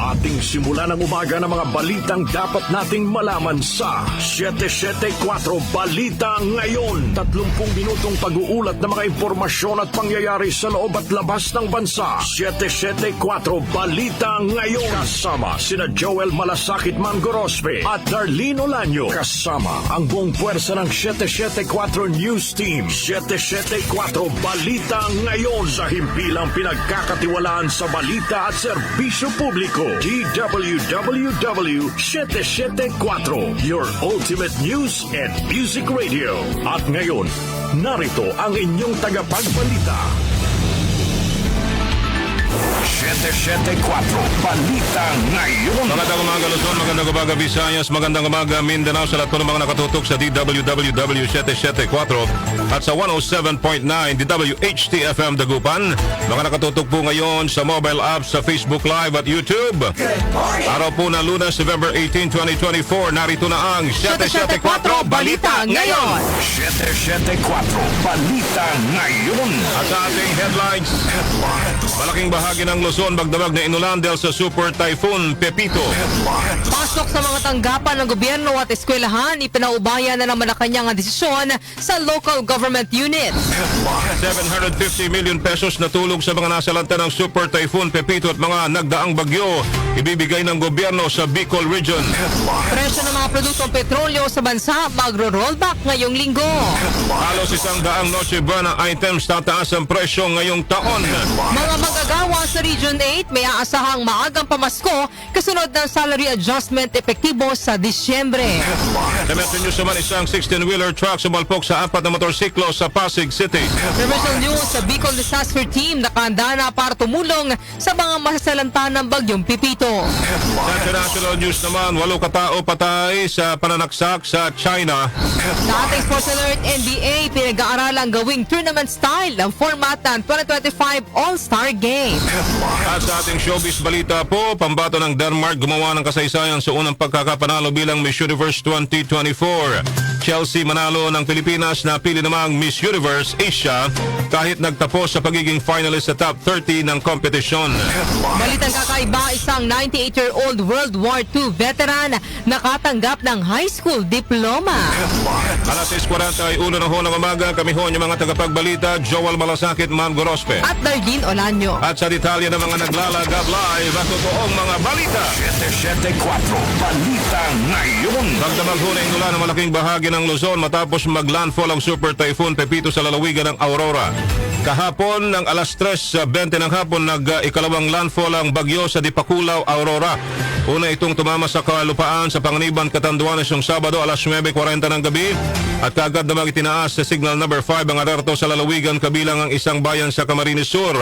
Ating simulan ng umaga ng mga balitang dapat nating malaman sa 774 Balita Ngayon. 30 minutong pag-uulat ng mga impormasyon at pangyayari sa loob at labas ng bansa. 774 Balita Ngayon. Kasama sina Joel Malasakit Mangorospe at Darlene Olanyo. Kasama ang buong puwersa ng 774 News Team. 774 Balita Ngayon. Sa himpilang pinagkakatiwalaan sa balita at serbisyo publiko. DWWW 774, your ultimate news and music radio. At ngayon, narito ang inyong tagapagbalita. 774 Balita Ngayon. Magandang umaga Luzon, magandang umaga Visayas, magandang umaga Mindanao sa lahat po ng mga nakatutok sa DWWW 774 at sa 107.9 DWHT-FM Dagupan. Mga nakatutok po ngayon sa mobile apps, sa Facebook Live at YouTube. Araw po na Lunes, November 18, 2024. Narito na ang 774 Balita Ngayon. 774 Balita Ngayon. At sa ating headlines, malaking bahagi ng Luzon magdamag na inulan dahil sa Super Typhoon Pepito. Pasok sa mga tanggapan ng gobyerno at eskwelahan, ipinaubaya na ng Malacanang ang desisyon sa local government units. 750 million pesos na tulong sa mga nasalanta ng Super Typhoon Pepito at mga nagdaang bagyo ibibigay ng gobyerno sa Bicol Region. Presyo ng mga produktong petrolyo sa bansa magro-rollback ngayong linggo. Halos 100 Noche Buena items tataas ang presyo ngayong taon. Mga magagawa sa Region 8 may aasahang maagang pamasko kasunod ng salary adjustment epektibo sa Disyembre. Sa Metro News naman, isang 16-wheeler truck sumalpok sa 4 na motorsiklo sa Pasig City. Provincial News sa Bicol Disaster Team nakahanda na para tumulong sa mga masasalanta ng bagyong Pipito. Sa International News naman, 8 katao patay sa pananaksak sa China. Sa ating Sports Alert, NBA pinag-aaralang gawing tournament style ang format ng 2025 All-Star Game. At sa ating showbiz balita po, pambato ng Denmark gumawa ng kasaysayan sa unang pagkakapanalo bilang Miss Universe 2024. Chelsea manalo ng Pilipinas na pili namang Miss Universe Asia kahit nagtapos sa pagiging finalist sa top 30 ng kompetisyon. Balitang kakaiba, isang 98-year-old World War II veteran nakatanggap ng high school diploma. Alas 6:40 ay ulo na ho ng umaga. Kami ho yung mga tagapagbalita, Joel Malasakit Mangorospe. At Darlene Olanyo. At sa detalye ng mga naglalagab live at totoong mga balita. 774 Balita Ngayon. Nagdamag ho na inulan ng malaking bahagi ng Luzon matapos maglandfall ang Super Typhoon Pepito sa lalawigan ng Aurora. Kahapon ng alas 3:20 ng hapon nag-ikalawang landfall ang bagyo sa Dipakulaw, Aurora. Una itong tumama sa kalupaan sa Panganiban, Catanduanes yung Sabado alas 9:40 ng gabi at kagad namang itinaas sa signal number 5 ang alerto sa lalawigan kabilang ang isang bayan sa Camarines Sur.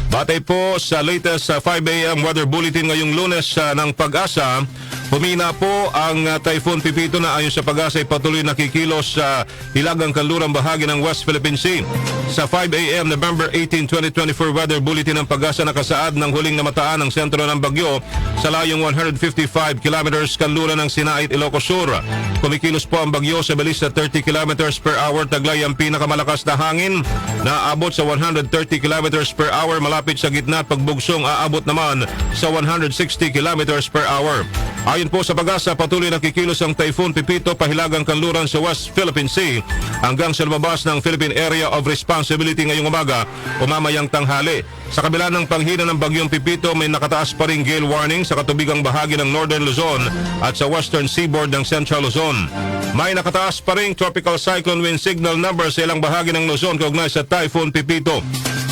Batay po sa latest 5 a.m. weather bulletin ngayong Lunes ng Pag-asa, humina po ang Typhoon Pepito na ayon sa Pag-asa ay patuloy nakikilos sa hilagang kanlurang bahagi ng West Philippine Sea. Sa 5 a.m. November 18, 2024 weather bulletin ng Pag-asa nakasaad ng huling namataan ng sentro ng bagyo sa layong 155 kilometers kanluran ng Sinait, Ilocos Sur. Kumikilos po ang bagyo sa bilis na 30 kilometers per hour. Taglay ang pinakamalakas na hangin na aabot sa 130 kilometers per hour. Malapit sa gitna at pagbugsong aabot naman sa 160 kilometers per hour. Ayon po sa Pag-asa, patuloy nakikilos ang Typhoon Pepito pahilagang kanluran sa West Philippine Sea hanggang sa lumabas ng Philippine Area of Responsibility ngayong umaga o mamayang tanghali. Sa kabila ng panghina ng bagyong Pepito, may nakataas pa ring gale warning sa katubigang bahagi ng Northern Luzon at sa western seaboard ng Central Luzon. May nakataas pa ring tropical cyclone wind signal number sa ilang bahagi ng Luzon kaugnay sa Typhoon Pepito.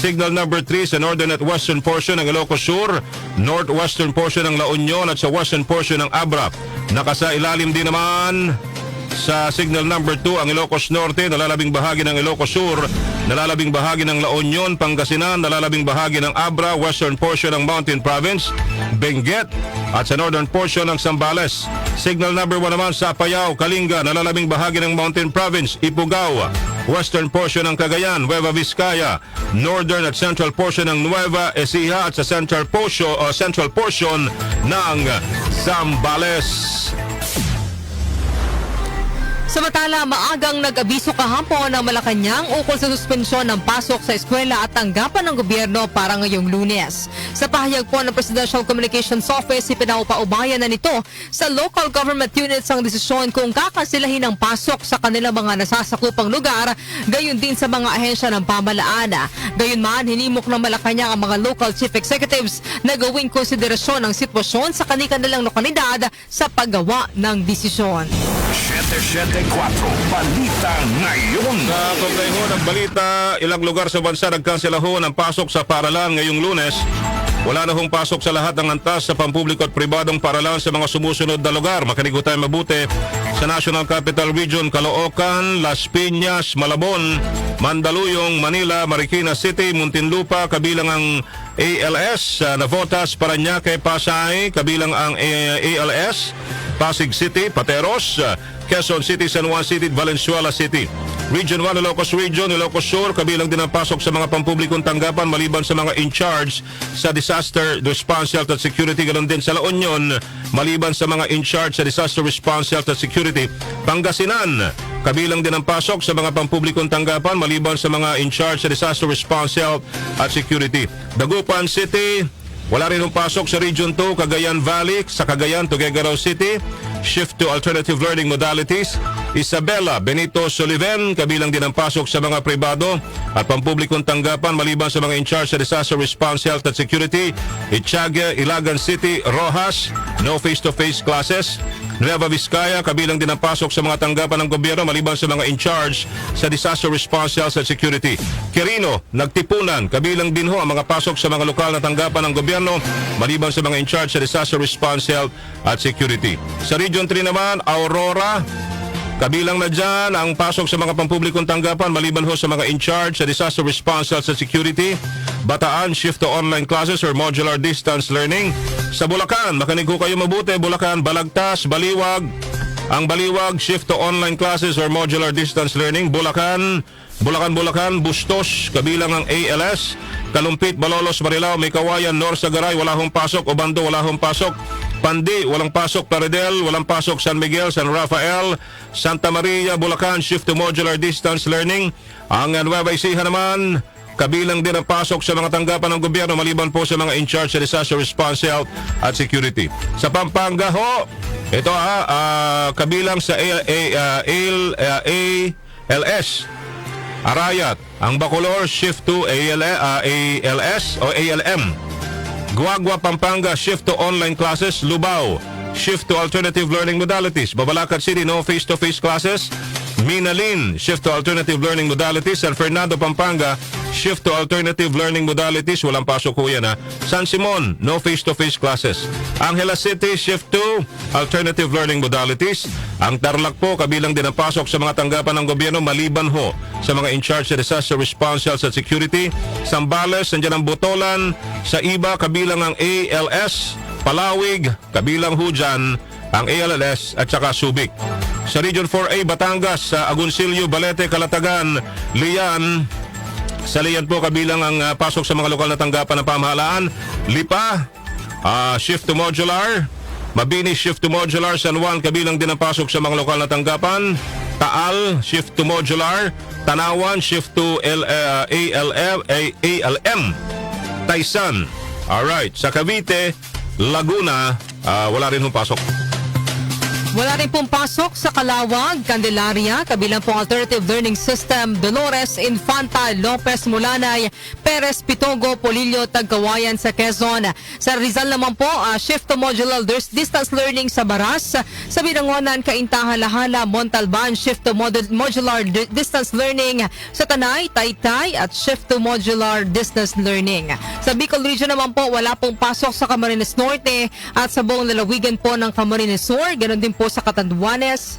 Signal number 3 sa northern at western portion ng Ilocos Sur, northwestern portion ng La Union at sa western portion ng Abra. Nakasailalim din naman sa signal number 2 ang Ilocos Norte, nalalabing bahagi ng Ilocos Sur, nalalabing bahagi ng La Union, Pangasinan, nalalabing bahagi ng Abra, western portion ng Mountain Province, Benguet at sa northern portion ng Zambales. Signal number 1 naman sa Apayao, Kalinga, nalalabing bahagi ng Mountain Province, Ifugao, western portion ng Cagayan, Nueva Vizcaya, northern at central portion ng Nueva Ecija at sa central portion ng Zambales. Samantala, maagang nag-abiso kahapon ng Malacanang ukol sa suspensyon ng pasok sa eskwela at tanggapan ng gobyerno para ngayong Lunes. Sa pahayag po ng Presidential Communications Office, ipinaupa-ubayan na nito sa local government units ang desisyon kung kakasilahin ang pasok sa kanilang mga nasasakupang lugar, gayon din sa mga ahensya ng pamahalaan. Gayunman, hinimok ng Malacanang ang mga local chief executives na gawing konsiderasyon ang sitwasyon sa kanilang lokalidad sa paggawa ng desisyon. 774 Balita Ngayon. Sa kompleho ng balita, ilang lugar sa bansa nagkansela ho ng pasok sa paaralan ngayong Lunes. Wala na hong pasok sa lahat ng antas sa pampubliko at pribadong paaralan sa mga sumusunod na lugar. Makinig tayo mabuti sa National Capital Region, Caloocan, Las Piñas, Malabon, Mandaluyong, Manila, Marikina City, Muntinlupa, kabilang ang ALS, Navotas, Parañaque, Pasay, kabilang ang ALS, Pasig City, Pateros, Quezon City, San Juan City, Valenzuela City. Region 1, Ilocos Region, Ilocos Sur, kabilang din ang pasok sa mga pampublikong tanggapan maliban sa mga in-charge sa Disaster Response Health at Security. Ganon din sa La Union, maliban sa mga in-charge sa Disaster Response Health at Security. Pangasinan, kabilang din ang pasok sa mga pampublikong tanggapan maliban sa mga in-charge sa Disaster Response Health at Security. Dagupan City, wala rin ang pasok sa Region 2, Cagayan Valley, sa Cagayan, Tuguegarao City. Shift to alternative learning modalities. Isabela, Benito, Soliven, kabilang din ang pasok sa mga pribado at pampublikong tanggapan maliban sa mga in-charge sa Disaster Response Health at Security. Itchaga, Ilagan City, Rojas, no face-to-face classes. Nueva Vizcaya, kabilang din ang pasok sa mga tanggapan ng gobyerno maliban sa mga in-charge sa Disaster Response Health at Security. Quirino, Nagtipunan, kabilang din ho ang mga pasok sa mga lokal na tanggapan ng gobyerno maliban sa mga in-charge sa Disaster Response Health at Security. Sa Region 3 naman, Aurora, kabilang na dyan ang pasok sa mga pampublikong tanggapan maliban ho sa mga in-charge sa Disaster Response Health at Security. Bataan, shift to online classes or modular distance learning. Sa Bulacan, makinig ho kayo mabuti, Bulacan, Balagtas, Baliwag. Ang Baliwag, shift to online classes or modular distance learning. Bulacan, Bustos, kabilang ang ALS. Kalumpit, Malolos, Marilao, Maykawayan, Norsagaray, wala hong pasok. Obando, wala hong pasok. Pandi, walang pasok. Plaridel, walang pasok. San Miguel, San Rafael, Santa Maria, Bulacan, shift to modular distance learning. Ang Nueva Ecija naman, kabilang din ang pasok sa mga tanggapan ng gobyerno maliban po sa mga in-charge sa Disaster Response Health at Security. Sa Pampanga ho, ito kabilang sa ALS, Arayat, ang Bacolor, shift to ALS o ALM. Guagua, Pampanga, shift to online classes. Lubao, shift to alternative learning modalities. Babalacad City, no face-to-face classes. Minalin, shift to alternative learning modalities. San Fernando, Pampanga, shift to alternative learning modalities. Walang pasok ko yan ha. San Simon, no face-to-face classes. Angela City, shift to alternative learning modalities. Ang Tarlac po, kabilang din ang pasok sa mga tanggapan ng gobyerno maliban ho sa mga in-charge sa Disaster Response Health at Security. Sambales, nandiyan ang Botolan. Sa iba, kabilang ang ALS. Palawig, kabilang ho dyan ang ALS at saka Subic. Sa Region 4A, Batangas, sa Agoncillo, Balete, Calatagan, Lian. Sa Lian po, kabilang ang pasok sa mga lokal na tanggapan ng pamahalaan. Lipa, shift to modular. Mabini, shift to modular. San Juan, kabilang din ang pasok sa mga lokal na tanggapan. Taal, shift to modular. Tanawan, shift to ALM. Taysan, alright. Sa Cavite, Laguna, wala rin hong pasok. Wala rin pong pasok sa Calawag, Candelaria, kabilang pong Alternative Learning System, Dolores, Infanta, Lopez, Mulanay, Perez, Pitogo, Polillo, Tagkawayan sa Quezon. Sa Rizal naman po, shift to modular distance learning sa Baras. Sa Binangonan, Cainta, Halahala, Montalban, shift to modular distance learning sa Tanay, Taytay, at shift to modular distance learning. Sa Bicol Region naman po, wala pong pasok sa Camarines Norte at sa buong lalawigan po ng Camarines Sur. Ganon din po sa Catanduanes.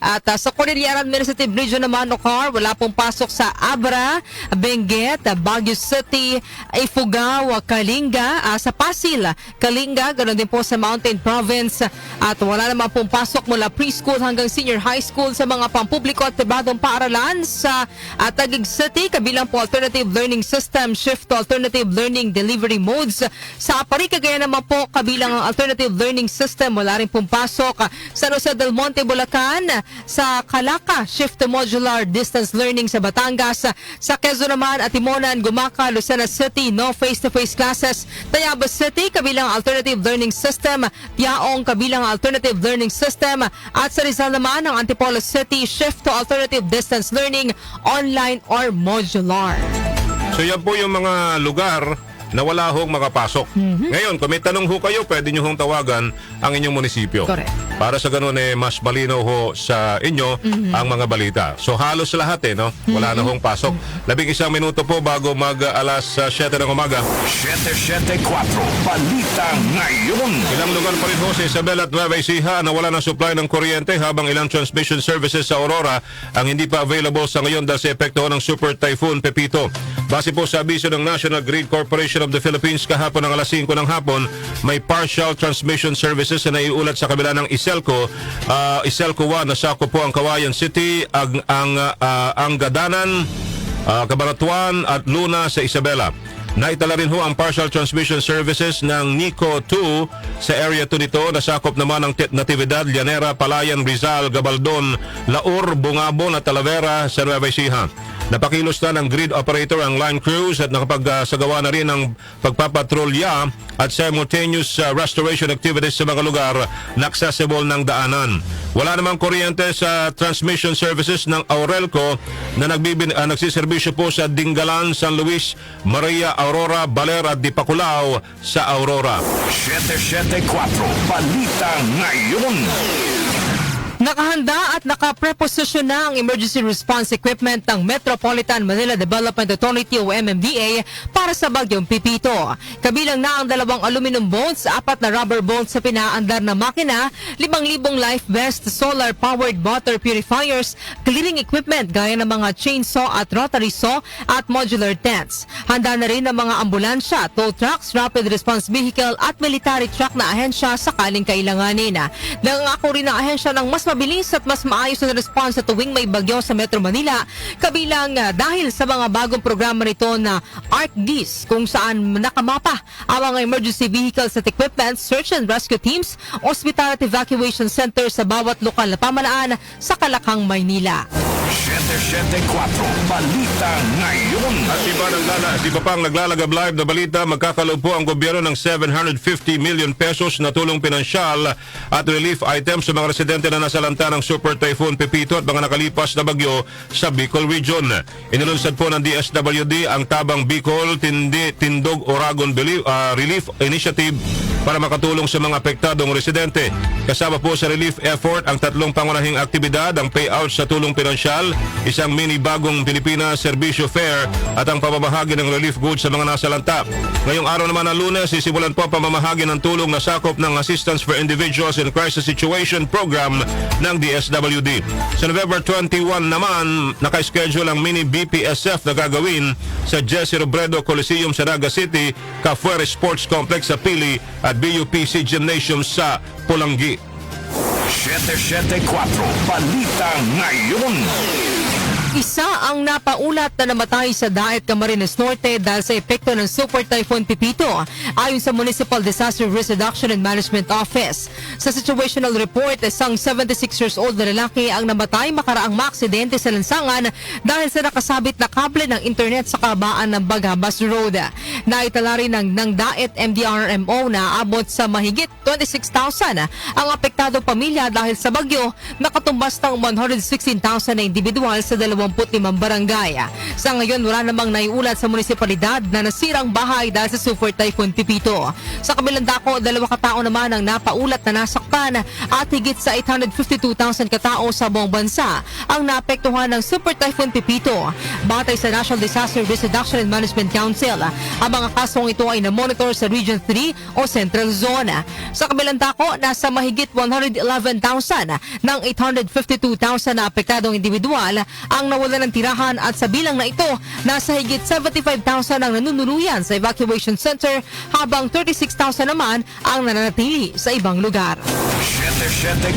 At sa Cordillera Administrative Region naman, Ocar, wala pong pasok sa Abra, Benguet, Baguio City, Ifugao, Kalinga, sa Pasil, Kalinga, ganoon din po sa Mountain Province. At wala naman pong pasok mula preschool hanggang senior high school sa mga pampubliko at pribadong paaralan sa Taguig City, kabilang po Alternative Learning System, shift to Alternative Learning Delivery Modes. Sa Apari, Cagayan naman po, kabilang ang Alternative Learning System, wala rin pong pasok. San Jose del Monte, Bulacan, sa Calaca, shift to modular distance learning sa Batangas. Sa Quezon naman at Timonan, Gumaca, Lucena City, no face-to-face classes. Tayabas City, kabilang alternative learning system. Piaong, kabilang alternative learning system. At sa Rizal naman, ang Antipolo City, shift to alternative distance learning, online or modular. So yan po yung mga lugar na wala hong makapasok. Ngayon, kung may tanong ho kayo, pwede nyo hong tawagan ang inyong munisipyo. Correct. Para sa ganun, mas malinaw ho sa inyo ang mga balita. So halos lahat no? Wala na hong pasok. 11 minuto po bago mag-alas 7 ng umaga. 774 Balita Ngayon. Ilang lugar pa rin ho sa Isabela at Nueva Ecija na wala ng supply ng kuryente habang ilang transmission services sa Aurora ang hindi pa available sa ngayon dahil sa epekto ng Super Typhoon Pepito. Base po sa abiso ng National Grid Corporation of the Philippines kahapon ng alas 5 ng hapon, may partial transmission services na naiulat sa kabila ng Iselco 1 na sakop po ang Kawayan City, ang Gadanan, Cabanatuan at Luna sa Isabela. Naitala rin ho ang partial transmission services ng Nico 2 sa Area 2 nito na sakop naman ng Natividad, Llanera, Palayan, Rizal, Gabaldon, Laur, Bungabon at Talavera sa Nueva Ecija. Napakilos na ng grid operator ang line crews at nakapagsagawa na rin ng pagpapatrolya at simultaneous restoration activities sa mga lugar na accessible ng daanan. Wala namang kuryente sa transmission services ng Aurelco na nagsiservisyo po sa Dingalan, San Luis, Maria, Aurora, Baler at Dipaculao sa Aurora. 774 Balita Ngayon. Nakahanda at nakapreposisyon na ang emergency response equipment ng Metropolitan Manila Development Authority o MMDA para sa bagyong Pipito. Kabilang na ang 2 aluminum bolts, 4 na rubber bolts sa pinaandar na makina, 5,000 life vest, solar-powered water purifiers, cleaning equipment gaya ng mga chainsaw at rotary saw at modular tents. Handa na rin ang mga ambulansya, tow trucks, rapid response vehicle at military truck na ahensya sakaling kailanganin. Nangako rin ang ahensya ng mas mabilis at mas maayos na response sa tuwing may bagyo sa Metro Manila, kabilang dahil sa mga bagong programa nito na ARC-GIS kung saan nakamapa ang mga emergency vehicles at equipment, search and rescue teams, hospital at evacuation center sa bawat lokal na pamalaan sa Kalakang, Maynila. 774 Balita Ngayon. At iba pang naglalagab live na balita, magkakaloob po ang gobyerno ng 750 million pesos na tulong pinansyal at relief items sa mga residente na nasalanta ng Super Typhoon Pepito at mga nakalipas na bagyo sa Bicol Region. Inilunsad po ng DSWD ang Tabang Bicol Tindog Oragon Relief Initiative para makatulong sa mga apektadong residente. Kasama po sa relief effort ang 3 pangunahing aktibidad, ang payout sa tulong pinansyal, isang mini bagong Pilipinas Servisyo Fair at ang pamamahagi ng relief goods sa mga nasalanta. Ngayong araw naman ng Lunes, sisimulan po ang pamamahagi ng tulong na sakop ng Assistance for Individuals in Crisis Situation Program ng DSWD. Sa November 21 naman, naka-schedule ang mini BPSF na gagawin sa Jesse Robredo Coliseum sa Naga City, Cafuere Sports Complex sa Pili at BUPC Gymnasium sa Pulangi. 774 Balita Ngayon. Isa ang napaulat na namatay sa Daet, Camarines Norte dahil sa epekto ng Super Typhoon Pepito, ayon sa Municipal Disaster Risk Reduction and Management Office. Sa situational report, isang 76 years old na lalaki ang namatay makaraang maaksidente sa lansangan dahil sa nakasabit na kable ng internet sa kabaan ng Bagabas Road. Naitala rin ng Daet MDRMO na abot sa mahigit 26,000 ang apektado pamilya dahil sa bagyo, nakatumbas ng 116,000 na individual sa 25 barangay. Sa ngayon, wala namang naiulat sa munisipalidad na nasirang bahay dahil sa Super Typhoon Pepito. Sa kabilang dako, 2 katao naman ang napaulat na nasaktan at higit sa 852,000 katao sa buong bansa ang naapektuhan ng Super Typhoon Pepito. Batay sa National Disaster Risk Reduction and Management Council, ang mga kasong ito ay na-monitor sa Region 3 o Central Zone. Sa kabilang dako, nasa mahigit 111,000 ng 852,000 na apektadong individual ang nawalan ng tirahan at sa bilang na ito, nasa higit 75,000 ang nanunuluyan sa evacuation center habang 36,000 naman ang nananatili sa ibang lugar. 774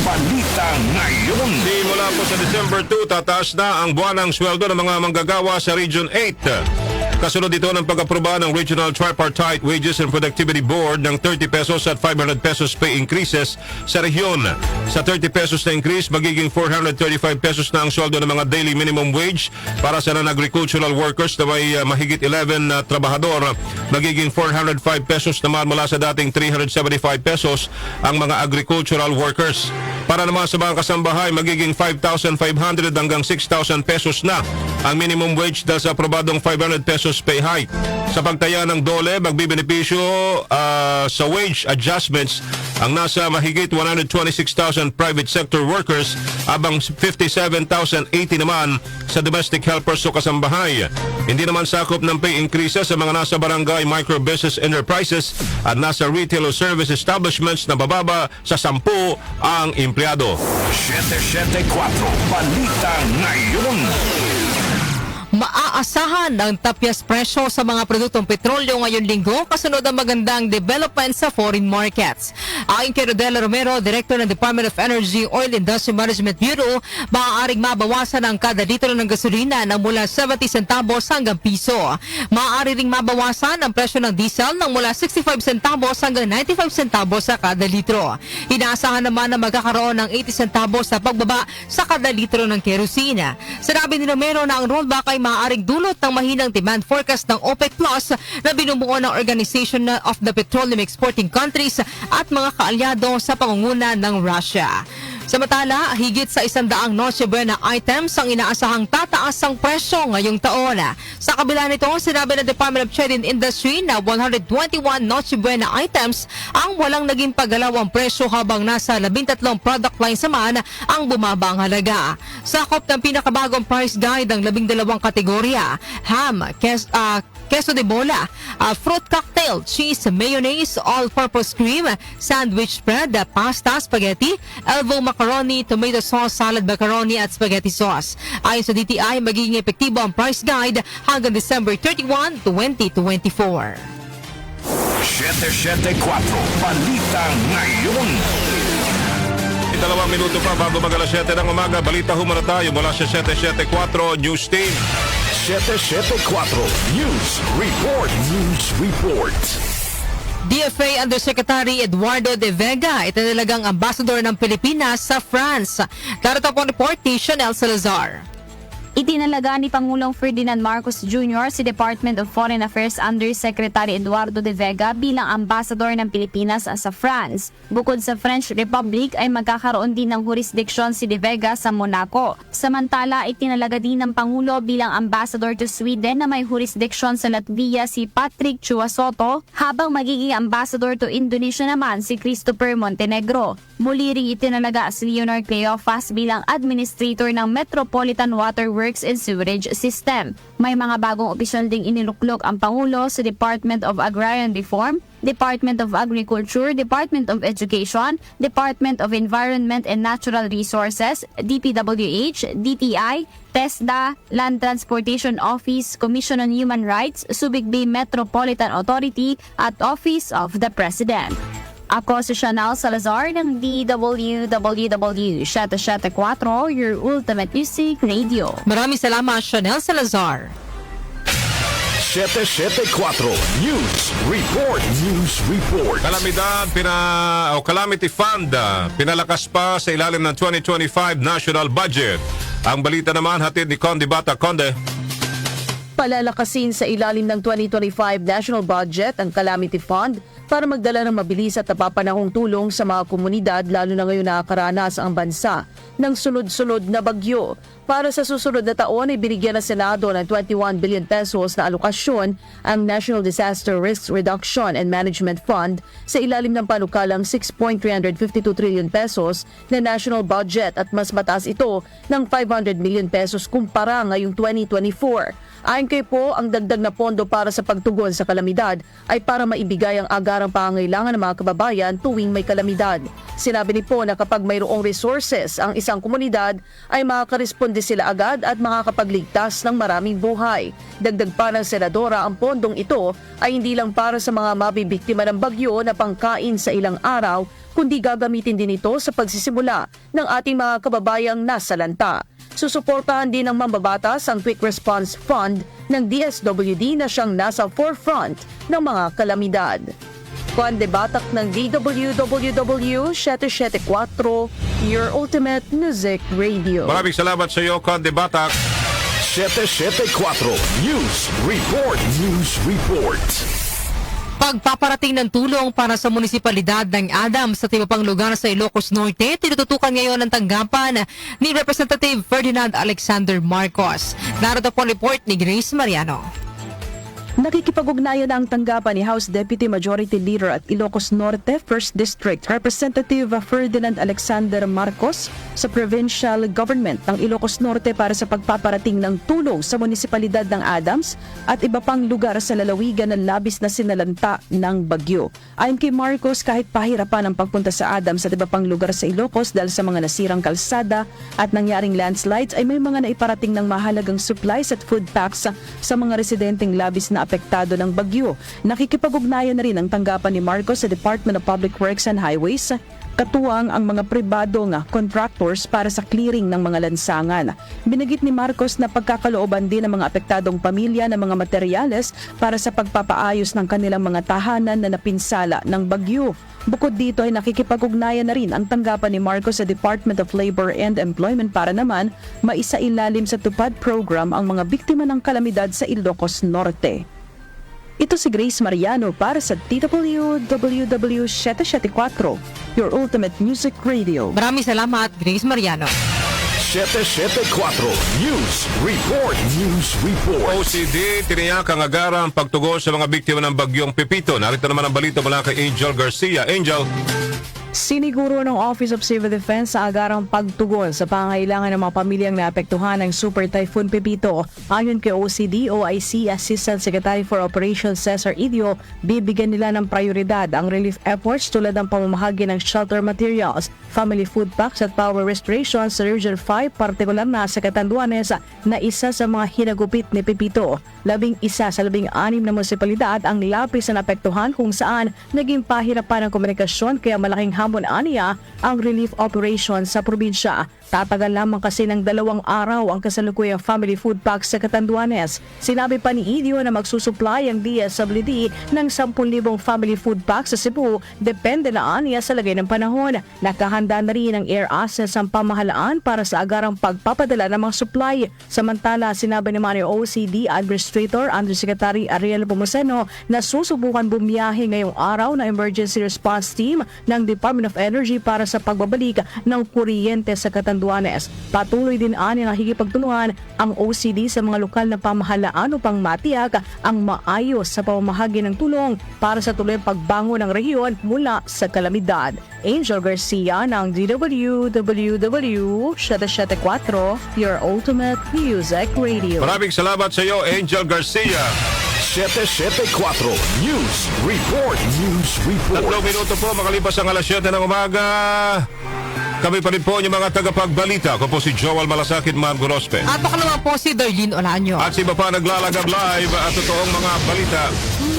Balita Ngayon. Simula po sa December 2, tataas na ang buwanang sweldo ng mga manggagawa sa Region 8. Kasunod ito ng pag-aproba ng Regional Tripartite Wages and Productivity Board ng 30 pesos at 500 pesos pay increases sa rehiyon. Sa 30 pesos na increase, magiging 435 pesos na ang sweldo ng mga daily minimum wage para sa non-agricultural workers na may mahigit 11 na trabahador. Magiging 405 pesos naman mula sa dating 375 pesos ang mga agricultural workers. Para naman sa mga kasambahay, magiging 5,500 hanggang 6,000 pesos na ang minimum wage dahil sa aprobadong 500 pesos pay hike. Sa pagtaya ng DOLE, magbibenepisyo sa wage adjustments ang nasa mahigit 126,000 private sector workers habang 57,080 naman sa domestic helpers o kasambahay. Hindi naman sakop ng pay increases sa mga nasa barangay micro-business enterprises at nasa retail o service establishments na bababa sa 10 ang empleyado. 774 Balita Ngayon. Maaasahan ng tapyas presyo sa mga produktong petrolyo ngayon linggo kasunod ang magandang development sa foreign markets. Ayon kay Rodela Romero, Director ng Department of Energy Oil Industry Management Bureau, maaaring mabawasan ang kada litro ng gasolina na mula 70 centavos hanggang piso. Maaari ring mabawasan ang presyo ng diesel ng mula 65 centavos hanggang 95 centavos sa kada litro. Inaasahan naman na magkakaroon ng 80 centavos na pagbaba sa kada litro ng kerosene. Sinabi ni Romero na ang rollback ay maaaring dulot ng mahinang demand forecast ng OPEC Plus na binubuo ng Organization of the Petroleum Exporting Countries at mga kaalyado sa pangunguna ng Russia. Samantala, higit sa 100 Noche Buena items ang inaasahang tataas ang presyo ngayong taon. Sa kabila nito, sinabi ng Department of Trade and Industry na 121 Noche Buena items ang walang naging paggalaw ang presyo habang nasa 13 product lines naman ang bumaba ang halaga. Sakop ng pinakabagong price guide ang 12 kategorya: ham, queso de bola, fruit cocktail, cheese, mayonnaise, all-purpose cream, sandwich bread, pasta, spaghetti, elbow macaroni, tomato sauce, salad macaroni at spaghetti sauce. Ayon sa DTI, magiging epektibo ang price guide hanggang December 31, 2024. 774 Balita Ngayon. 2 minuto pa bago mag-alas 7 ng umaga, balita humana tayo mula sa 774 News Team. 774 News Report. News Report. DFA Undersecretary Eduardo De Vega itinalagang ambassador ng Pilipinas sa France. Darito po report ni Chanel Salazar. Itinalaga ni Pangulong Ferdinand Marcos Jr. si Department of Foreign Affairs Undersecretary Eduardo De Vega bilang ambassador ng Pilipinas sa France. Bukod sa French Republic ay magkakaroon din ng jurisdiction si De Vega sa Monaco. Samantala, itinalaga din ng Pangulo bilang ambassador to Sweden na may jurisdiction sa Latvia si Patrick Chuasoto, habang magiging ambassador to Indonesia naman si Christopher Montenegro. Muli ring itinalaga si Leonard Cleofas bilang administrator ng Metropolitan Water Works and Sewerage System. May mga bagong opisyal ding iniluklok ang Pangulo sa Department of Agrarian Reform, Department of Agriculture, Department of Education, Department of Environment and Natural Resources, DPWH, DTI, TESDA, Land Transportation Office, Commission on Human Rights, Subic Bay Metropolitan Authority at Office of the President. Ako si Chanel Salazar ng DWWW 774, your ultimate music radio. Maraming salamat, Chanel Salazar. 774 News Report. News Report. Kalamidad, Calamity Fund, pinalakas pa sa ilalim ng 2025 National Budget. Ang balita naman hatid ni Conde Bata. Conde. Palalakasin sa ilalim ng 2025 National Budget ang Calamity Fund para magdala ng mabilis at napapanahong tulong sa mga komunidad, lalo na ngayon nakakaranas ang bansa ng sunod-sunod na bagyo. Para sa susunod na taon ay binigyan ng Senado ng 21 billion pesos na alokasyon ang National Disaster Risk Reduction and Management Fund sa ilalim ng panukalang 6.352 trillion pesos na national budget, at mas mataas ito ng 500 million pesos kumpara ngayong 2024. Ayon kay Po, ang dagdag na pondo para sa pagtugon sa kalamidad ay para maibigay ang agarang pangangailangan ng mga kababayan tuwing may kalamidad. Sinabi ni Po na kapag mayroong resources ang isang komunidad ay makakaresponde sila agad at makakapagligtas ng maraming buhay. Dagdag pa ng senadora, ang pondong ito ay hindi lang para sa mga mabibiktima ng bagyo na pangkain sa ilang araw, kundi gagamitin din ito sa pagsisimula ng ating mga kababayang nasalanta. Susuportahan din ng mambabatas ang Quick Response Fund ng DSWD na siyang nasa forefront ng mga kalamidad. Pandebatak ng DWWW 774, Your Ultimate Music Radio. Maraming salamat sa iyo, Conde Batak. 774 News Report. News Report. Pagpaparating ng tulong para sa munisipalidad ng Adams sa iba pang lugar sa Ilocos Norte, tinututukan ngayon ang tanggapan ni Representative Ferdinand Alexander Marcos. Narito po ang report ni Grace Mariano. Nakikipag-ugnayan ang tanggapan ni House Deputy Majority Leader at Ilocos Norte 1st District Representative Ferdinand Alexander Marcos sa Provincial Government ng Ilocos Norte para sa pagpaparating ng tulong sa munisipalidad ng Adams at iba pang lugar sa lalawigan na labis na sinalanta ng bagyo. Ayon kay Marcos, kahit pahirapan ang pagpunta sa Adams at iba pang lugar sa Ilocos dahil sa mga nasirang kalsada at nangyaring landslides, ay may mga naiparating ng mahalagang supplies at food packs sa mga residenteng labis na apektado ng bagyo. Nakikipag-ugnayan na rin ang tanggapan ni Marcos sa Department of Public Works and Highways, katuwang ang mga pribadong contractors para sa clearing ng mga lansangan. Binagit ni Marcos na pagkakalooban din ng mga apektadong pamilya ng mga materyales para sa pagpapaayos ng kanilang mga tahanan na napinsala ng bagyo. Bukod dito ay nakikipag-ugnayan na rin ang tanggapan ni Marcos sa Department of Labor and Employment para naman maisailalim sa tupad program ang mga biktima ng kalamidad sa Ilocos Norte. Ito si Grace Mariano para sa DWWW 774, Your Ultimate Music Radio. Maraming salamat, Grace Mariano. 774 News Report. News Report. OCD, tiniyak ang agarang pagtugon sa mga biktima ng bagyong Pepito. Narito naman ang balita mula kay Angel Garcia. Angel. Siniguro ng Office of Civil Defense sa agarang pagtugon sa pangailangan ng mga pamilyang naapektuhan ng Super Typhoon Pepito. Ayon kay OCD, OIC Assistant Secretary for Operations Cesar Idio, bibigyan nila ng prioridad ang relief efforts tulad ng pamamahagi ng shelter materials, family food packs at power restoration sa Region 5, partikular na sa Catanduanes na isa sa mga hinagupit ni Pepito. 11 sa 16 na munisipalidad ang lapis na naapektuhan kung saan naging pahirapan ang komunikasyon kaya malaking hamon aniya ang relief operation sa probinsya. Tatagal lamang kasi ng 2 araw ang kasalukuyang family food packs sa Catanduanes. Sinabi pa ni Idio na magsusupply ang DSWD ng 10,000 family food packs sa Cebu, depende na aniya sa lagay ng panahon. Nakahanda na rin ang air assets ang pamahalaan para sa agarang pagpapadala ng mga supply. Samantala, sinabi naman ni OCD Administrator Undersecretary Ariel Pomoseno na susubukan bumiyahe ngayong araw na emergency response team ng Department of Energy para sa pagbabalik ng kuryente sa Catanduanes. Patuloy din ani nakikipagtulungan ang OCD sa mga lokal na pamahalaan upang matiyak ang maayos sa pamamahagi ng tulong para sa tuloy pagbangon ng rehiyon mula sa kalamidad. Angel Garcia ng DWWW 774, Your Ultimate Music Radio. Maraming salamat sa iyo, Angel Garcia. 774 News Report. News Report. 3 minuto po makalipas ang alas 7 ng umaga. Kami pa rin po yung mga tagapagbalita. Ako po si Joel Malasakit, Margo Rospe. At baka naman po si Darlene Olanyo. At si iba pa naglalagab live at totoong mga balita.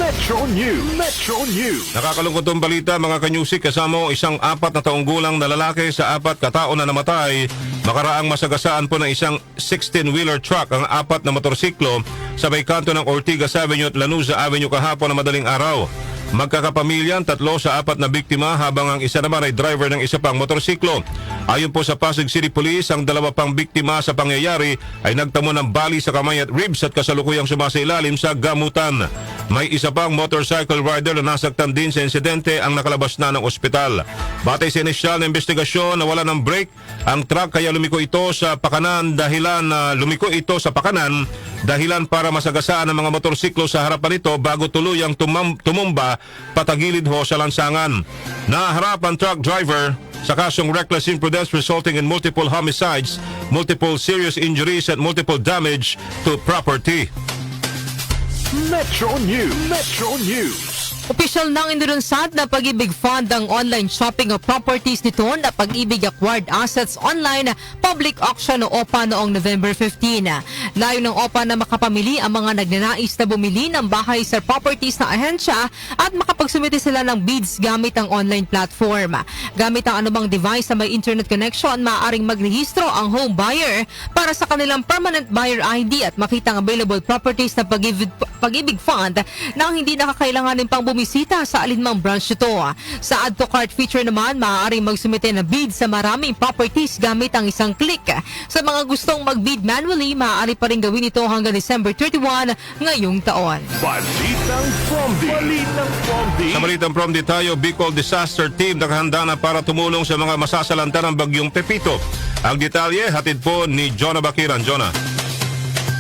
Metro News. Metro News. Nakakalungkot ang balita, mga kanyusik, kasama isang 4 na taong gulang na lalaki sa 4 katao na namatay. Makaraang masagasaan po ng isang 16-wheeler truck ang 4 na motorsiklo sa may kanto ng Ortigas Avenue at Lanuza Avenue kahapon na madaling araw. Magkakapamilya, 3 sa 4 na biktima habang ang isa naman ay driver ng isa pang motorsiklo. Ayon po sa Pasig City Police, ang 2 pang biktima sa pangyayari ay nagtamo ng bali sa kamay at ribs at kasalukuyang sumasailalim sa gamutan. May isa pang motorcycle rider na nasaktan din sa insidente ang nakalabas na ng ospital. Batay sa inisyal na investigasyon, nawala ng brake ang truck kaya lumiko ito sa pakanan dahilan para masagasaan ang mga motorsiklo sa harapan nito bago tuluyang tumumba patagilid ho sa lansangan. Naharap ang truck driver sa kasong reckless imprudence resulting in multiple homicides, multiple serious injuries at multiple damage to property. Metro News. Metro News. Opisyal nang inilunsad na Pag-ibig Fund ang online shopping of properties nito na Pag-ibig Acquired Assets Online Public Auction o OPA noong November 15. Layo ng OPA na makapamili ang mga nagnanais na bumili ng bahay sa properties na ahensya at makapagsumite sila ng bids gamit ang online platform. Gamit ang anumang device na may internet connection, maaaring magrehistro ang home buyer para sa kanilang permanent buyer ID at makita ang available properties na Pag-ibig Fund nang hindi nakakailanganin pang bumisita sa alinmang branch nito. Sa add to cart feature naman, maaaring magsumite ng bid sa maraming properties gamit ang isang click. Sa mga gustong mag-bid manually, maaari pa rin gawin ito hanggang December 31 ngayong taon. Balitang Fromdi. Sa balitang from di tayo, Bicol Disaster Team nakahanda na para tumulong sa mga masasalanta ng bagyong Pepito. Ang detalye, hatid po ni Jonah Bakiran. Jonah.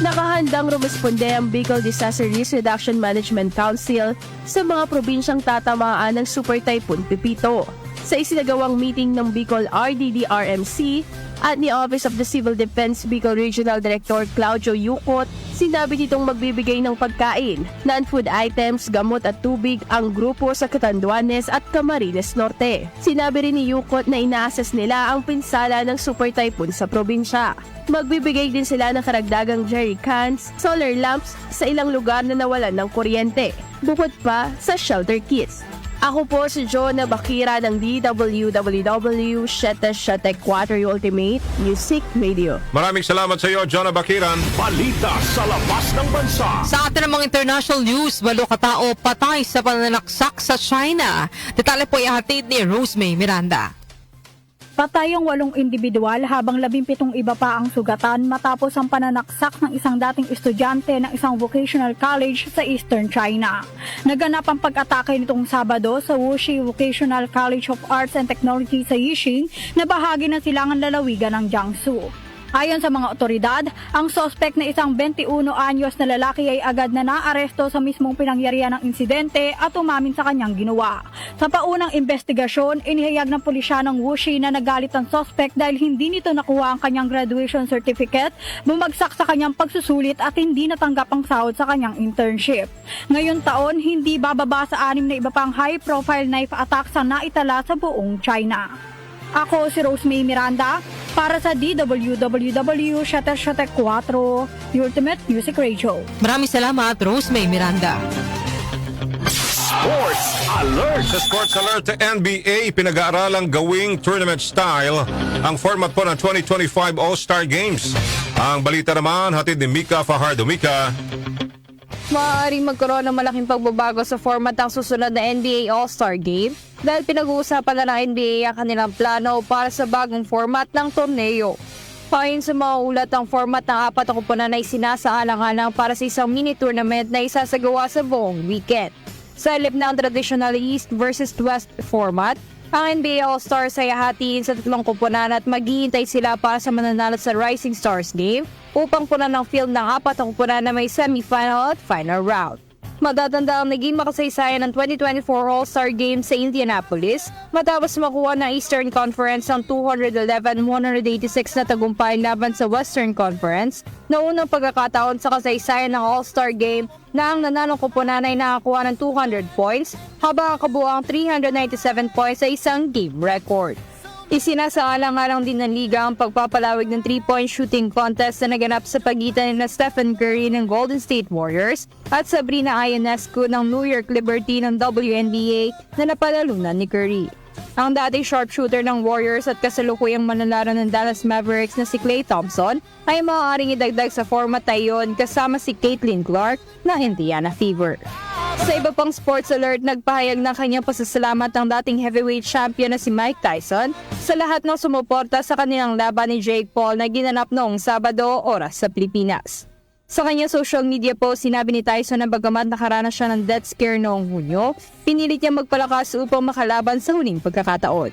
Nakahandang rumisponde ang Bicol Disaster Risk Reduction Management Council sa mga probinsyang tatamaan ng Super Typhoon Pepito. Sa isinagawang meeting ng Bicol RDD-RMC at ni Office of the Civil Defense Bicol Regional Director Claudio Yucot, sinabi nitong magbibigay ng pagkain, non-food items, gamot at tubig ang grupo sa Catanduanes at Camarines Norte. Sinabi rin ni Yucot na ina-assess nila ang pinsala ng Super Typhoon sa probinsya. Magbibigay din sila ng karagdagang jerry cans, solar lamps sa ilang lugar na nawalan ng kuryente, bukod pa sa shelter kits. Ako po si Jonah Bakira ng DWWW 774 Ultimate Music Radio. Maraming salamat sa iyo, Jonah Bakiran. Balita sa labas ng bansa. Sa atin namang international news, 8 katao patay sa pananaksak sa China. Detalye po ihatid ni Rosemary Miranda. Patay ang 8 individual habang 17 iba pa ang sugatan matapos ang pananaksak ng isang dating estudyante ng isang vocational college sa Eastern China. Naganap ang pag-atake nitong Sabado sa Wuxi Vocational College of Arts and Technology sa Yixing na bahagi ng silangan lalawigan ng Jiangsu. Ayon sa mga otoridad, ang suspect na isang 21 anyos na lalaki ay agad na naaresto sa mismong pinangyarihan ng insidente at umamin sa kanyang ginawa. Sa paunang investigasyon, inihayag ng pulisya ng Wuxi na nagalit ang suspect dahil hindi nito nakuha ang kanyang graduation certificate, bumagsak sa kanyang pagsusulit at hindi natanggap ang sahod sa kanyang internship. Ngayon taon, hindi bababa sa 6 na iba pang high-profile knife attacks ang naitala sa buong China. Ako si Rosemary Miranda para sa DWWW 774 Ultimate Music Radio. Maraming salamat, Rosemary Miranda. Sports Alert. Sa Sports Alert sa NBA, pinag-aaralang gawing tournament style ang format po ng 2025 All-Star Games. Ang balita naman, hatid ni Mika Fajardo. Mika. Maaaring magkaroon ng malaking pagbabago sa format ng susunod na NBA All-Star Game dahil pinag-uusapan na ng NBA ang kanilang plano para sa bagong format ng torneo. Ayon sa mga ulat, ang format ng 4 na kupunan ay sinasaalang-alang para sa isang mini-tournament na isasagawa sa buong weekend. Sa halip ng traditional East versus West format, ang NBA All-Stars ay hahatiin sa 3 kupunan at maghihintay sila para sa mananalo sa Rising Stars Game upang punan ng field ng 4 na kupunan na may semifinal at final round. Matatanda ang naging makasaysayan ng 2024 All-Star Game sa Indianapolis matapos makuha ng Eastern Conference ang 211-186 na tagumpay laban sa Western Conference na unang pagkakataon sa kasaysayan ng All-Star Game na ang nanalong kupunan ay nakakuha ng 200 points habang ang kabuang 397 points sa isang game record. Isinasaalang-alang din ng liga ang pagpapalawig ng 3-point shooting contest na naganap sa pagitan ni Stephen Curry ng Golden State Warriors at Sabrina Ionescu ng New York Liberty ng WNBA na napalalunan ni Curry. Ang dating sharpshooter ng Warriors at kasalukuyang manlalaro ng Dallas Mavericks na si Klay Thompson ay maaaring idagdag sa format na iyon kasama si Caitlin Clark ng Indiana Fever. Sa iba pang sports alert, nagpahayag ng kanyang pasasalamat ang dating heavyweight champion na si Mike Tyson sa lahat ng sumuporta sa kanilang laban ni Jake Paul na ginanap noong Sabado, oras sa Pilipinas. Sa kanyang social media post, sinabi ni Tyson na bagamat nakaranas siya ng death scare noong Hunyo, pinilit niya magpalakas upang makalaban sa huling pagkakataon.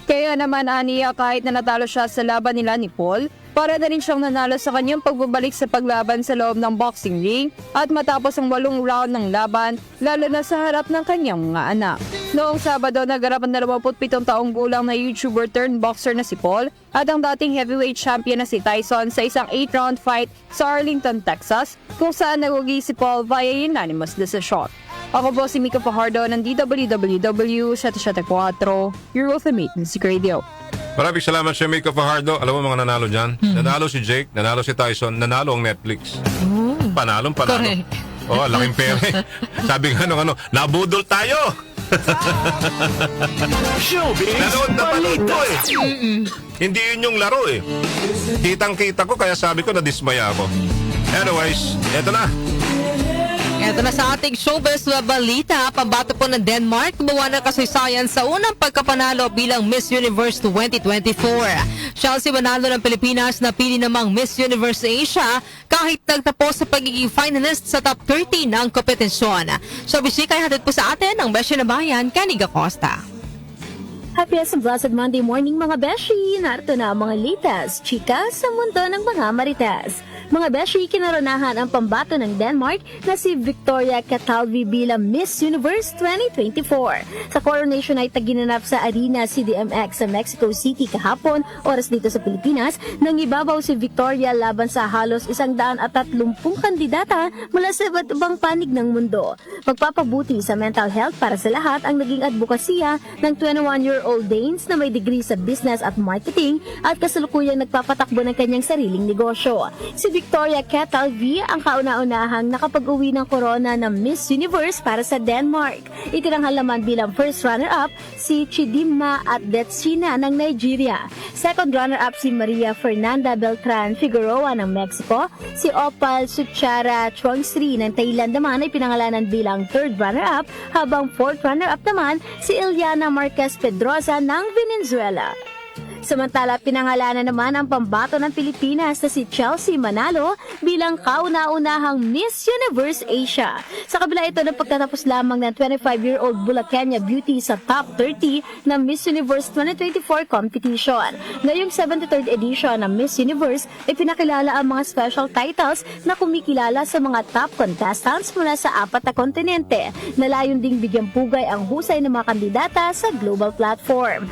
Kaya naman aniya kahit na natalo siya sa laban nila ni Paul, para na rin siyang nanalo sa kanyang pagbabalik sa paglaban sa loob ng boxing ring at matapos ang 8 round ng laban, lalo na sa harap ng kanyang mga anak. Noong Sabado, naganap ang 27 taong gulang na YouTuber turned boxer na si Paul at ang dating heavyweight champion na si Tyson sa isang 8-round fight sa Arlington, Texas, kung saan nagugi si Paul via unanimous decision. Ako po si Mika Fajardo ng DWWW 774, your ultimate music radio. Maraming salamat sa Mika Fajardo. Alam mo mga nanalo dyan? Nanalo si Jake, nanalo si Tyson, nanalo ang Netflix. Panalo. Correct. Oh, laking pera. Sabi nga nung nabudol tayo. Showbiz Nanood na panood Balita. ko eh. Hindi yun yung laro eh. Kitang-kita ko kaya sabi ko nadismaya ako. Anyways, eto na. Ito na sa ating showbiz balita, pambato po ng Denmark, gumawa ng kasaysayan sa unang pagkapanalo bilang Miss Universe 2024. Chelsea Manalo ng Pilipinas napili namang Miss Universe Asia kahit nagtapos sa pagiging finalist sa top 30 ng kompetisyon. So bisika ay hatid po sa atin ang Beshi na Bayan, Caniga Costa. Happy as a blessed Monday morning mga beshi! Narito na ang mga latest, chika sa mundo ng mga marites. Mga beshi, kinaronahan ang pambato ng Denmark na si Victoria Catalvi bilang Miss Universe 2024. Sa coronation ay taginanap sa Arena CDMX sa Mexico City kahapon, oras dito sa Pilipinas, nang ibabaw si Victoria laban sa halos 130 kandidata mula sa iba't ibang panig ng mundo. Magpapabuti sa mental health para sa lahat ang naging advokasya ng 21-year-old Danes na may degree sa business at marketing at kasalukuyang nagpapatakbo ng kanyang sariling negosyo. Si Victoria Catalvi ang kauna-unahang nakapag-uwi ng corona ng Miss Universe para sa Denmark. Itinanghal naman bilang first runner-up si Chidimma Adetshina ng Nigeria. Second runner-up si Maria Fernanda Beltran Figueroa ng Mexico. Si Opal Suchara Chuangsri ng Thailand naman ay pinangalanan bilang third runner-up, habang fourth runner-up naman si Ileana Marquez Pedrosa ng Venezuela. Samantala, pinangalanan naman ang pambato ng Pilipinas na si Chelsea Manalo bilang kauna-unahang Miss Universe Asia. Sa kabila ito ng pagtatapos lamang ng 25-year-old Bulakenya Beauty sa top 30 ng Miss Universe 2024 competition. Ngayong 73rd edition ng Miss Universe, ipinakilala ang mga special titles na kumikilala sa mga top contestants mula sa 4 na kontinente, na layon ding bigyang pugay ang husay ng mga kandidata sa global platform.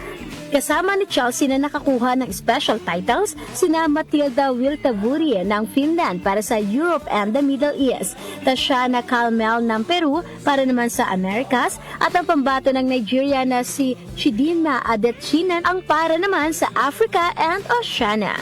Kasama ni Chelsea na nakakuha ng special titles, sina Matilda Wiltavuri ng Finland para sa Europe and the Middle East, Tashana Calmel ng Peru para naman sa Americas, at ang pambato ng Nigeria na si Chidimma Adetshina ang para naman sa Africa and Oceania.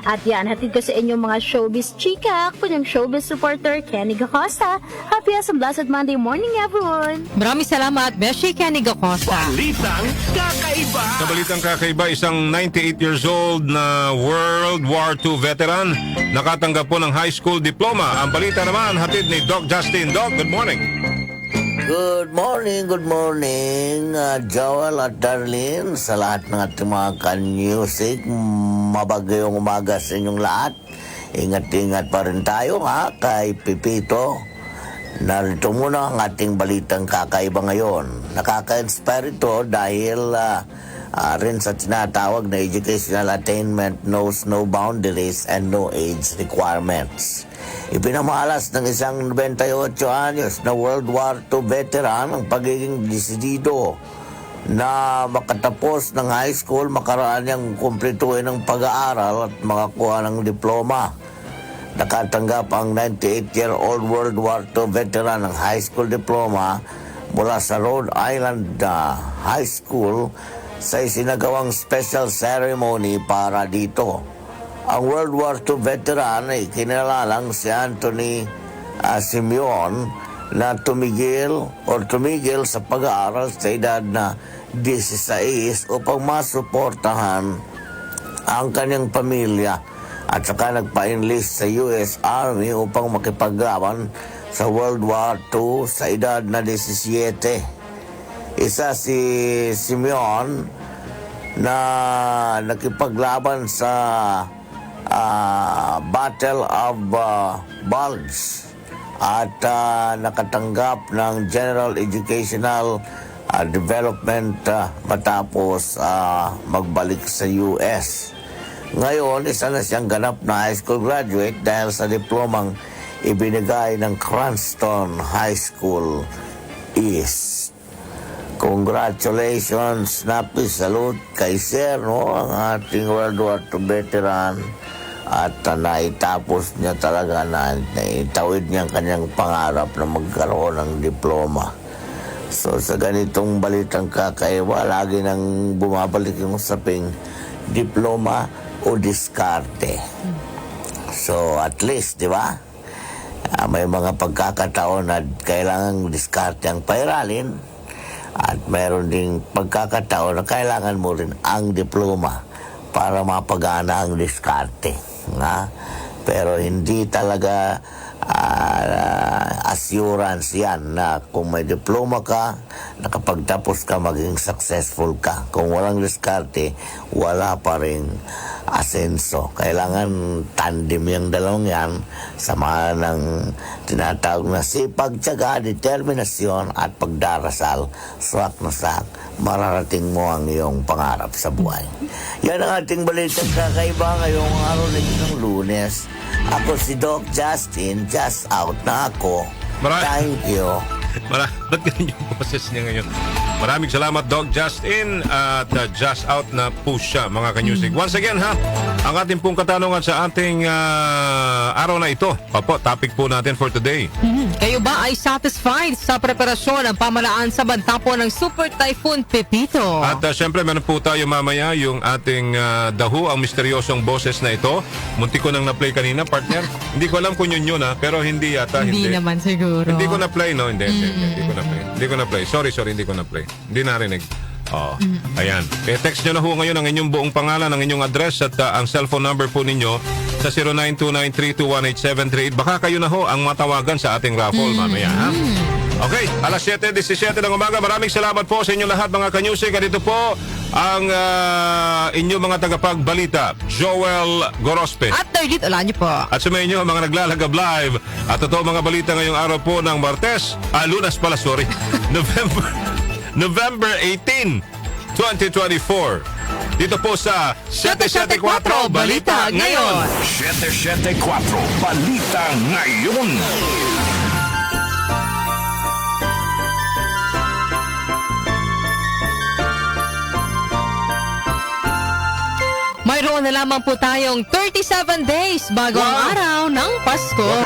At yan, hatid ko sa inyong mga showbiz chika, ako yung showbiz reporter Kenny Gacosta. Happy as a blessed Monday morning, everyone! Maraming salamat, Beshi Caniga Costa. Balitang kakaiba. Sa balitang kakaiba, isang 98 years old na World War II veteran nakatanggap po ng high school diploma. Ang balita naman, hatid ni Doc Justin. Doc, good morning. Good morning, Joel at Darlene, sa lahat ng ating mga kan-music. Mabagayong umaga sa inyong lahat. Ingat-ingat pa rin tayo kay Pipito. Narito muna ang ating balitang kakaiba ngayon. Nakaka-inspire ito dahil rin sa tinatawag na educational attainment knows no boundaries and no age requirements. Ipinamalas ng isang 98 anyos na World War II veteran ang pagiging desidido na makatapos ng high school, makaraan niyang kumplituhin ng pag-aaral at makakuha ng diploma. Nakatanggap ang 98-year-old World War II veteran ng high school diploma mula sa Rhode Island High School sa isinagawang special ceremony para dito. Ang World War II veteran ay kinalalang si Anthony Simeon na tumigil sa pag-aaral sa edad na 16 upang masuportahan ang kanyang pamilya, at saka nagpa-enlist sa US Army upang makipaglaban sa World War II sa edad na 17. Isa si Simeon na nakipaglaban sa Battle of Bulge at nakatanggap ng General Educational Development matapos magbalik sa US. Ngayon, isa na siyang ganap na high school graduate dahil sa diplomang ibinigay ng Cranston High School East. Congratulations, Napi, salute kay Sir, ang ating World War II veteran. at naitapos niya talaga na naitawid niya ang kanyang pangarap na magkaroon ng diploma. So sa ganitong balitang kakaiba, lagi nang bumabalik yung usaping diploma o diskarte. So at least, di ba? May mga pagkakataon na kailangang diskarte ang pairalin at mayroon ding pagkakataon na kailangan mo rin ang diploma para mapagana ang diskarte. Nga? Pero hindi talaga assurance yan na kung may diploma ka, nakapagtapos ka, maging successful ka. Kung walang diskarte, wala pa rin asenso. Kailangan tandem yung dalawang yan, samahan ng tinatawag na sipag, tiyaga, determinasyon at pagdarasal. Swak na sak, mararating mo ang iyong pangarap sa buhay. Yan ang ating balitang kakaiba ngayong araw na isang Lunes. Ako si Doc Justin, just out na ako. Thank you. Ba't ganun yung boses niya ngayon? Maraming salamat, Dog Justin, at just out na po siya, mga kanyusig. Once again, ha, ang ating pong katanungan sa ating araw na ito. Opo, topic po natin for today. Kayo ba ay satisfied sa preparasyon ng pamalaan sa banta po ng Super Typhoon Pepito? At syempre, meron po tayo mamaya yung ating dahu, ang misteryosong boses na ito. Munti ko nang na-play kanina, partner. Hindi ko alam kung yun ha, pero hindi yata. Hindi naman siguro. Hindi ko na-play, no? Hindi ko na-play. Sorry, hindi ko na-play. Hindi narinig. Oh, ayan. Text nyo na ho ngayon ang inyong buong pangalan, ang inyong address at ang cellphone number po ninyo sa 0929321873. Baka kayo na ho ang matawagan sa ating raffle mamaya, ha? Okay, alas 7:17 ng umaga. Maraming salamat po sa inyong lahat, mga kanyusik. At ito po ang inyong mga tagapagbalita, Joel Gorospe. At Darlit, ulan niyo po. At sumayin nyo ang mga naglalagab live. At totoo mga balita ngayong araw po ng Martes. Lunas pala, sorry. November 18, 2024. Dito po sa 774 Balita Ngayon. 774 Balita Ngayon. Mayroon na lamang po tayong 37 days bago ang araw ng Pasko.